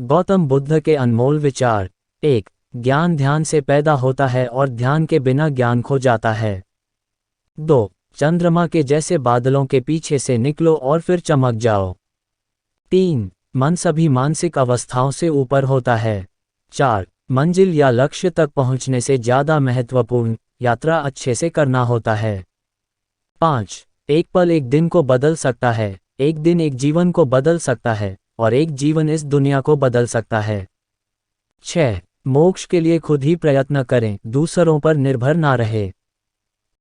गौतम बुद्ध के अनमोल विचार। 1. ज्ञान ध्यान से पैदा होता है और ध्यान के बिना ज्ञान खो जाता है। 2. चंद्रमा के जैसे बादलों के पीछे से निकलो और फिर चमक जाओ। 3. मन सभी मानसिक अवस्थाओं से ऊपर होता है। 4. मंजिल या लक्ष्य तक पहुंचने से ज़्यादा महत्वपूर्ण यात्रा अच्छे से करना होता है। 5. एक पल एक दिन को बदल सकता है, एक दिन एक जीवन को बदल सकता है, और एक जीवन इस दुनिया को बदल सकता है। 6. मोक्ष के लिए खुद ही प्रयत्न करें, दूसरों पर निर्भर ना रहे।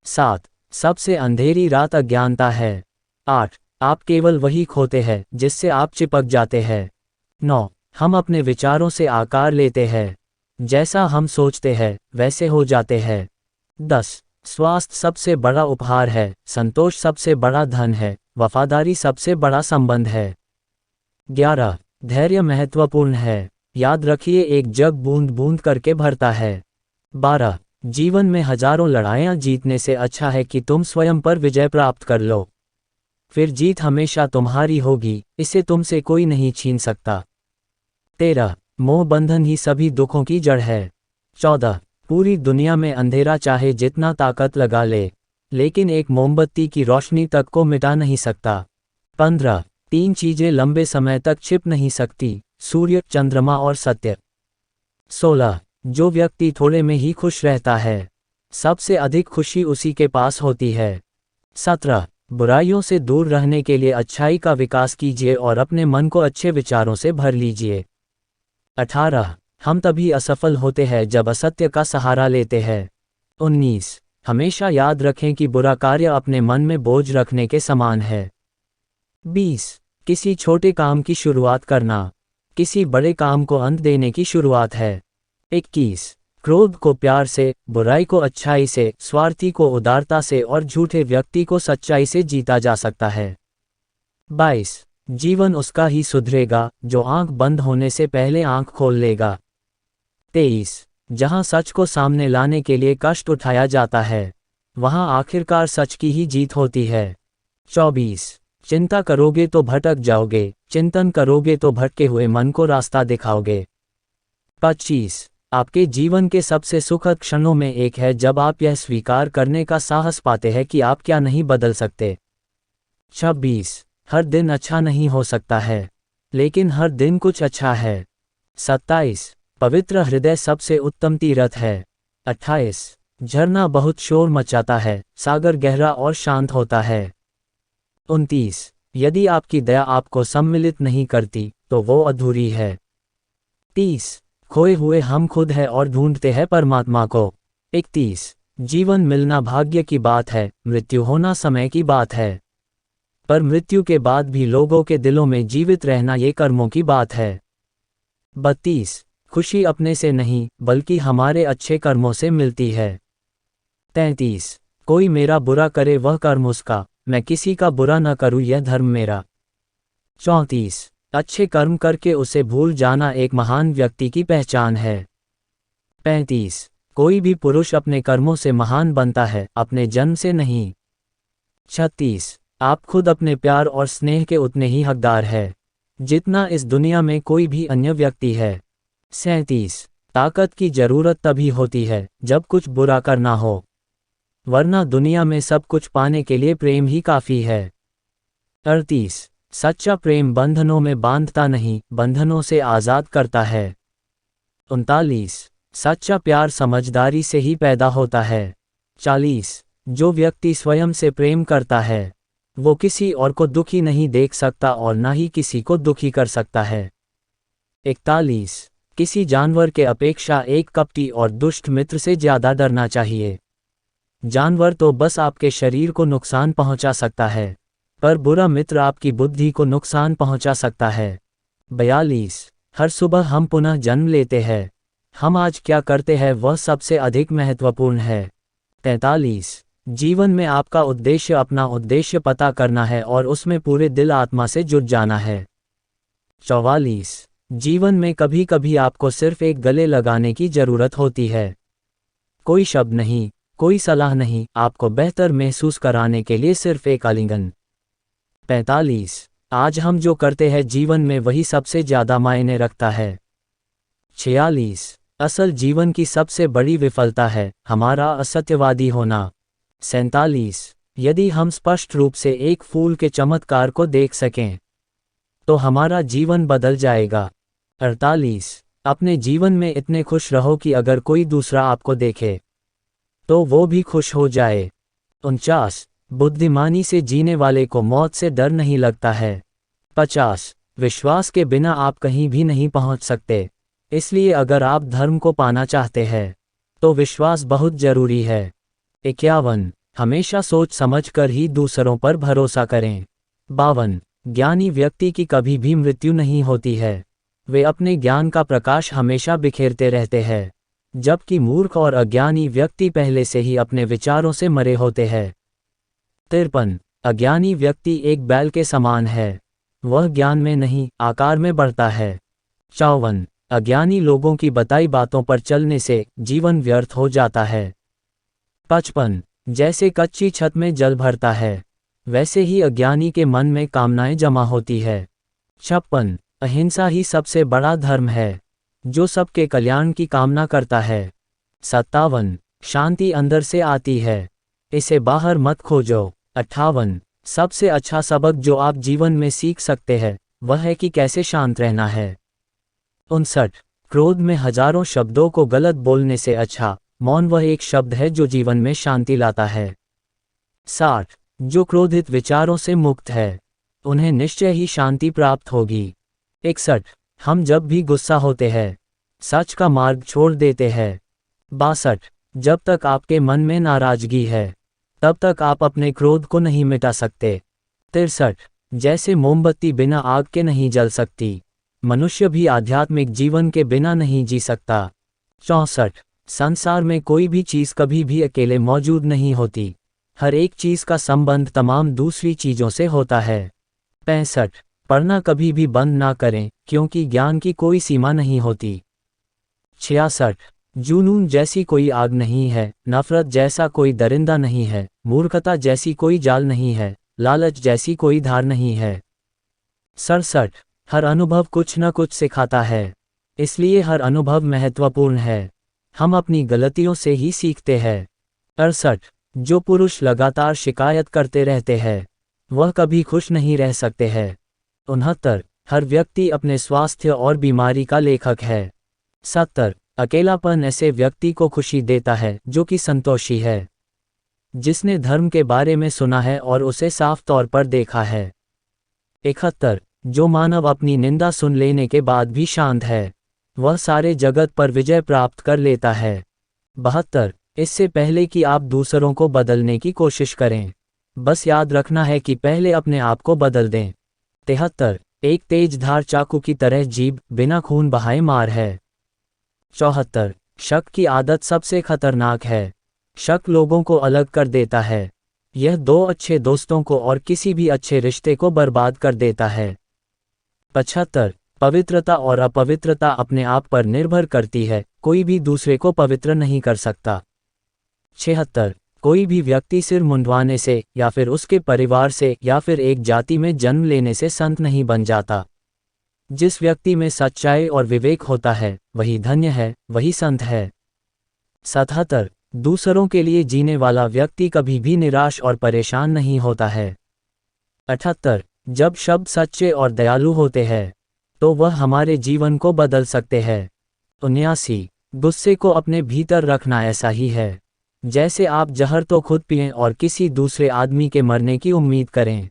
7. सबसे अंधेरी रात अज्ञानता है। 8. आप केवल वही खोते हैं जिससे आप चिपक जाते हैं। 9. हम अपने विचारों से आकार लेते हैं, जैसा हम सोचते हैं वैसे हो जाते हैं। 10. स्वास्थ्य सबसे बड़ा उपहार है, संतोष सबसे बड़ा धन है, वफादारी सबसे बड़ा संबंध है। 11. धैर्य महत्वपूर्ण है, याद रखिए एक जग बूंद बूंद करके भरता है। 12. जीवन में हजारों लड़ाइयाँ जीतने से अच्छा है कि तुम स्वयं पर विजय प्राप्त कर लो, फिर जीत हमेशा तुम्हारी होगी, इसे तुमसे कोई नहीं छीन सकता। 13. मोह बंधन ही सभी दुखों की जड़ है। 14. पूरी दुनिया में अंधेरा चाहे जितना ताकत लगा ले, लेकिन एक मोमबत्ती की रोशनी तक को मिटा नहीं सकता। 15. 3 चीजें लंबे समय तक छिप नहीं सकती, सूर्य, चंद्रमा और सत्य। 16. जो व्यक्ति थोड़े में ही खुश रहता है, सबसे अधिक खुशी उसी के पास होती है। 17. बुराइयों से दूर रहने के लिए अच्छाई का विकास कीजिए और अपने मन को अच्छे विचारों से भर लीजिए। 18. हम तभी असफल होते हैं जब असत्य का सहारा लेते हैं। 19. हमेशा याद रखें कि बुरा कार्य अपने मन में बोझ रखने के समान है। 20. किसी छोटे काम की शुरुआत करना, किसी बड़े काम को अंत देने की शुरुआत है। 21. क्रोध को प्यार से, बुराई को अच्छाई से, स्वार्थी को उदारता से और झूठे व्यक्ति को सच्चाई से जीता जा सकता है। 22. जीवन उसका ही सुधरेगा जो आंख बंद होने से पहले आंख खोल लेगा। 23. जहां सच को सामने लाने के लिए कष्ट उठाया जाता है, वहां आखिरकार सच की ही जीत होती है। 24. चिंता करोगे तो भटक जाओगे, चिंतन करोगे तो भटके हुए मन को रास्ता दिखाओगे। 25. आपके जीवन के सबसे सुखद क्षणों में एक है जब आप यह स्वीकार करने का साहस पाते हैं कि आप क्या नहीं बदल सकते। 26. हर दिन अच्छा नहीं हो सकता है, लेकिन हर दिन कुछ अच्छा है। 27. पवित्र हृदय सबसे उत्तम तीर्थ है। 28. झरना बहुत शोर मचाता है, सागर गहरा और शांत होता है। 29. यदि आपकी दया आपको सम्मिलित नहीं करती तो वो अधूरी है। 30. खोए हुए हम खुद हैं और ढूंढते हैं परमात्मा को। 31. जीवन मिलना भाग्य की बात है, मृत्यु होना समय की बात है, पर मृत्यु के बाद भी लोगों के दिलों में जीवित रहना ये कर्मों की बात है। 32. खुशी अपने से नहीं बल्कि हमारे अच्छे कर्मों से मिलती है। 33. कोई मेरा बुरा करे वह कर्म उसका, मैं किसी का बुरा न करूं यह धर्म मेरा। 34. अच्छे कर्म करके उसे भूल जाना एक महान व्यक्ति की पहचान है। 35. कोई भी पुरुष अपने कर्मों से महान बनता है, अपने जन्म से नहीं। 36. आप खुद अपने प्यार और स्नेह के उतने ही हकदार है जितना इस दुनिया में कोई भी अन्य व्यक्ति है। 37. ताकत की जरूरत तभी होती है जब कुछ बुरा करना हो, वरना दुनिया में सब कुछ पाने के लिए प्रेम ही काफी है। 38. सच्चा प्रेम बंधनों में बांधता नहीं, बंधनों से आज़ाद करता है। 39. सच्चा प्यार समझदारी से ही पैदा होता है। 40. जो व्यक्ति स्वयं से प्रेम करता है वो किसी और को दुखी नहीं देख सकता और ना ही किसी को दुखी कर सकता है। 41. किसी जानवर के अपेक्षा एक कपटी और दुष्ट मित्र से ज़्यादा डरना चाहिए। जानवर तो बस आपके शरीर को नुकसान पहुंचा सकता है, पर बुरा मित्र आपकी बुद्धि को नुकसान पहुंचा सकता है। 42. हर सुबह हम पुनः जन्म लेते हैं, हम आज क्या करते हैं वह सबसे अधिक महत्वपूर्ण है। 43. जीवन में आपका उद्देश्य अपना उद्देश्य पता करना है और उसमें पूरे दिल आत्मा से जुट जाना है। 44. जीवन में कभी कभी आपको सिर्फ एक गले लगाने की जरूरत होती है, कोई शब्द नहीं, कोई सलाह नहीं, आपको बेहतर महसूस कराने के लिए सिर्फ एक आलिंगन। 45. आज हम जो करते हैं जीवन में वही सबसे ज्यादा मायने रखता है। 46 असल जीवन की सबसे बड़ी विफलता है हमारा असत्यवादी होना। 47 यदि हम स्पष्ट रूप से एक फूल के चमत्कार को देख सकें तो हमारा जीवन बदल जाएगा। 48 अपने जीवन में इतने खुश रहो कि अगर कोई दूसरा आपको देखे तो वो भी खुश हो जाए। 49 बुद्धिमानी से जीने वाले को मौत से डर नहीं लगता है। 50 विश्वास के बिना आप कहीं भी नहीं पहुंच सकते, इसलिए अगर आप धर्म को पाना चाहते हैं तो विश्वास बहुत जरूरी है। 51 हमेशा सोच समझकर ही दूसरों पर भरोसा करें। 52 ज्ञानी व्यक्ति की कभी भी मृत्यु नहीं होती है, वे अपने ज्ञान का प्रकाश हमेशा बिखेरते रहते हैं, जबकि मूर्ख और अज्ञानी व्यक्ति पहले से ही अपने विचारों से मरे होते हैं। 53 अज्ञानी व्यक्ति एक बैल के समान है, वह ज्ञान में नहीं आकार में बढ़ता है। 54 अज्ञानी लोगों की बताई बातों पर चलने से जीवन व्यर्थ हो जाता है। 55 जैसे कच्ची छत में जल भरता है वैसे ही अज्ञानी के मन में कामनाएं जमा होती है। 56 अहिंसा ही सबसे बड़ा धर्म है, जो सबके कल्याण की कामना करता है। 57 शांति अंदर से आती है, इसे बाहर मत खोजो। 58 सबसे अच्छा सबक जो आप जीवन में सीख सकते हैं वह है कि कैसे शांत रहना है। 59 क्रोध में हजारों शब्दों को गलत बोलने से अच्छा मौन वह एक शब्द है जो जीवन में शांति लाता है। 60 जो क्रोधित विचारों से मुक्त है उन्हें निश्चय ही शांति प्राप्त होगी। 61 हम जब भी गुस्सा होते हैं सच का मार्ग छोड़ देते हैं। 62 जब तक आपके मन में नाराजगी है तब तक आप अपने क्रोध को नहीं मिटा सकते। 63 जैसे मोमबत्ती बिना आग के नहीं जल सकती, मनुष्य भी आध्यात्मिक जीवन के बिना नहीं जी सकता। 64 संसार में कोई भी चीज़ कभी भी अकेले मौजूद नहीं होती, हर एक चीज़ का संबंध तमाम दूसरी चीज़ों से होता है। 65 पढ़ना कभी भी बंद ना करें क्योंकि ज्ञान की कोई सीमा नहीं होती। 66 जुनून जैसी कोई आग नहीं है, नफरत जैसा कोई दरिंदा नहीं है, मूर्खता जैसी कोई जाल नहीं है, लालच जैसी कोई धार नहीं है। 67 हर अनुभव कुछ न कुछ सिखाता है, इसलिए हर अनुभव महत्वपूर्ण है, हम अपनी गलतियों से ही सीखते हैं। 68 जो पुरुष लगातार शिकायत करते रहते हैं वह कभी खुश नहीं रह सकते हैं। 69 हर व्यक्ति अपने स्वास्थ्य और बीमारी का लेखक है। 70 अकेलापन ऐसे व्यक्ति को खुशी देता है जो कि संतोषी है, जिसने धर्म के बारे में सुना है और उसे साफ तौर पर देखा है। 71 जो मानव अपनी निंदा सुन लेने के बाद भी शांत है वह सारे जगत पर विजय प्राप्त कर लेता है। 72 इससे पहले कि आप दूसरों को बदलने की कोशिश करें बस याद रखना है कि पहले अपने आप को बदल दें। 73 एक तेज धार चाकू की तरह जीभ बिना खून बहाए मार है। 74 शक की आदत सबसे खतरनाक है, शक लोगों को अलग कर देता है, यह दो अच्छे दोस्तों को और किसी भी अच्छे रिश्ते को बर्बाद कर देता है। 75 पवित्रता और अपवित्रता अपने आप पर निर्भर करती है, कोई भी दूसरे को पवित्र नहीं कर सकता। 76 कोई भी व्यक्ति सिर मुंडवाने से या फिर उसके परिवार से या फिर एक जाति में जन्म लेने से संत नहीं बन जाता। जिस व्यक्ति में सच्चाई और विवेक होता है वही धन्य है, वही संत है। 77 दूसरों के लिए जीने वाला व्यक्ति कभी भी निराश और परेशान नहीं होता है। 78 जब शब्द सच्चे और दयालु होते हैं तो वह हमारे जीवन को बदल सकते हैं। 79 गुस्से को अपने भीतर रखना ऐसा ही है जैसे आप जहर तो खुद पिएं और किसी दूसरे आदमी के मरने की उम्मीद करें।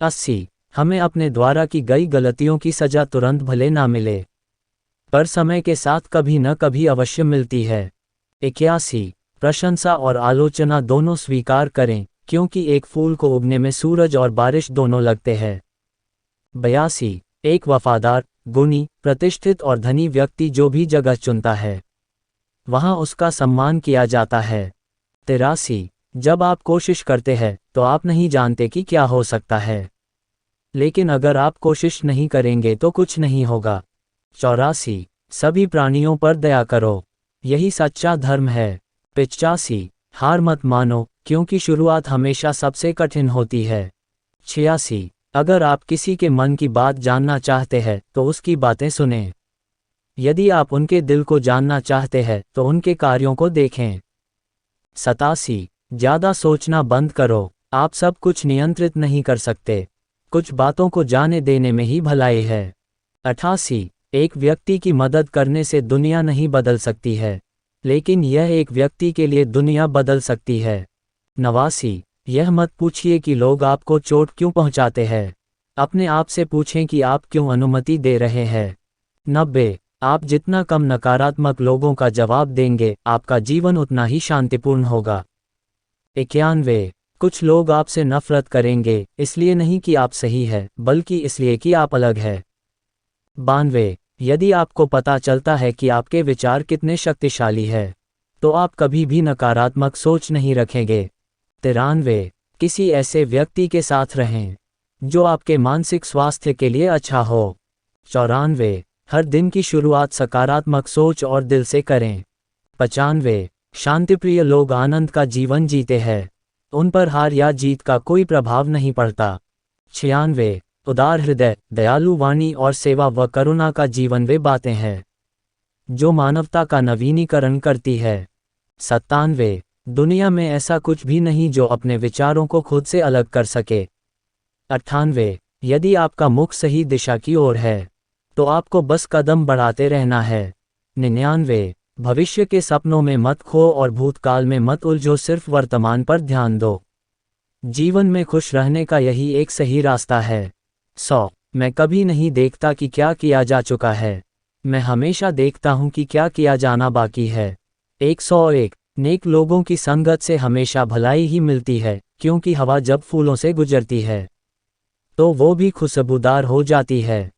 80 हमें अपने द्वारा की गई गलतियों की सजा तुरंत भले ना मिले, पर समय के साथ कभी न कभी अवश्य मिलती है। 81 प्रशंसा और आलोचना दोनों स्वीकार करें क्योंकि एक फूल को उगने में सूरज और बारिश दोनों लगते हैं। 82 एक वफादार, गुणी, प्रतिष्ठित और धनी व्यक्ति जो भी जगह चुनता है वहां उसका सम्मान किया जाता है। 83 जब आप कोशिश करते हैं तो आप नहीं जानते कि क्या हो सकता है, लेकिन अगर आप कोशिश नहीं करेंगे तो कुछ नहीं होगा। 84 सभी प्राणियों पर दया करो, यही सच्चा धर्म है। 85 हार मत मानो क्योंकि शुरुआत हमेशा सबसे कठिन होती है। 86 अगर आप किसी के मन की बात जानना चाहते हैं तो उसकी बातें सुनें। यदि आप उनके दिल को जानना चाहते हैं तो उनके कार्यों को देखें। 87 ज़्यादा सोचना बंद करो। आप सब कुछ नियंत्रित नहीं कर सकते। कुछ बातों को जाने देने में ही भलाई है। 88 एक व्यक्ति की मदद करने से दुनिया नहीं बदल सकती है, लेकिन यह एक व्यक्ति के लिए दुनिया बदल सकती है। 89 यह मत पूछिए कि लोग आपको चोट क्यों पहुंचाते हैं। अपने आप से पूछें कि आप क्यों अनुमति दे रहे हैं। 90 आप जितना कम नकारात्मक लोगों का जवाब देंगे, आपका जीवन उतना ही शांतिपूर्ण होगा। 91 कुछ लोग आपसे नफरत करेंगे, इसलिए नहीं कि आप सही है, बल्कि इसलिए कि आप अलग है। 92 यदि आपको पता चलता है कि आपके विचार कितने शक्तिशाली है, तो आप कभी भी नकारात्मक सोच नहीं रखेंगे। 93 किसी ऐसे व्यक्ति के साथ रहें जो आपके मानसिक स्वास्थ्य के लिए अच्छा हो। 94 हर दिन की शुरुआत सकारात्मक सोच और दिल से करें। 95 शांतिप्रिय लोग आनंद का जीवन जीते हैं, उन पर हार या जीत का कोई प्रभाव नहीं पड़ता। 96 उदार हृदय, दयालु वाणी और सेवा व करुणा का जीवन वे बातें हैं जो मानवता का नवीनीकरण करती है। 97 दुनिया में ऐसा कुछ भी नहीं जो अपने विचारों को खुद से अलग कर सके। 98 यदि आपका मुख सही दिशा की ओर है तो आपको बस कदम बढ़ाते रहना है। 99 भविष्य के सपनों में मत खो और भूतकाल में मत उलझो, सिर्फ वर्तमान पर ध्यान दो। जीवन में खुश रहने का यही एक सही रास्ता है। 100 मैं कभी नहीं देखता कि क्या किया जा चुका है, मैं हमेशा देखता हूं कि क्या किया जाना बाकी है। 101 नेक लोगों की संगत से हमेशा भलाई ही मिलती है, क्योंकि हवा जब फूलों से गुजरती है तो वो भी खुशबूदार हो जाती है।